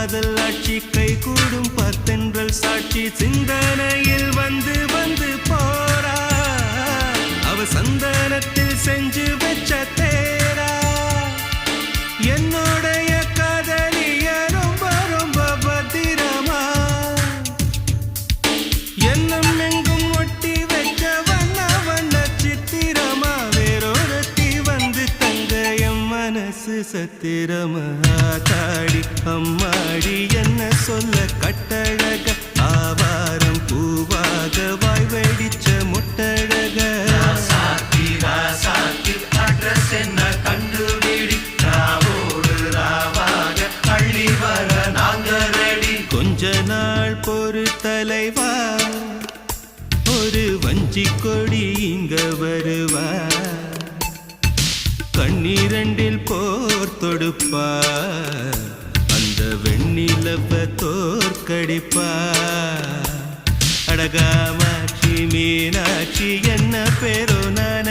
காதல் ஆட்சி கை கூடும் பத்தென்றல் சாட்சி சிந்தனையில் வந்து வந்து போறா அவ சந்தனத்தில் செஞ்சு வச்ச தேரா என்னுடைய காதலிய ரொம்ப ரொம்ப பத்திரமா என்னும் எங்கும் ஒட்டி வச்ச வண்ண வண்ண சித்திரமா வேறொருத்தி வந்து தங்க என் மனசு சத்திரமா தாடி அம்மாடி என்ன சொல்ல கட்டழக ஆவாரம் பூவாக வாய் வெடிச்ச முட்டழக அட்ரஸ் என்ன கண்டுபிடி ராவோடு ராவாக அள்ளி வர நாங்க ரெடி கொஞ்ச நாள் பொறு தலைவா ஒரு வஞ்சி கொடி இங்க வருவா கண்ணீரண்டில் போர் தொடுப்பா அந்த வெண்ணிலவ தோற்கடிப்பா அடகாமாட்சி மீனாட்சி என்ன பேரோ நான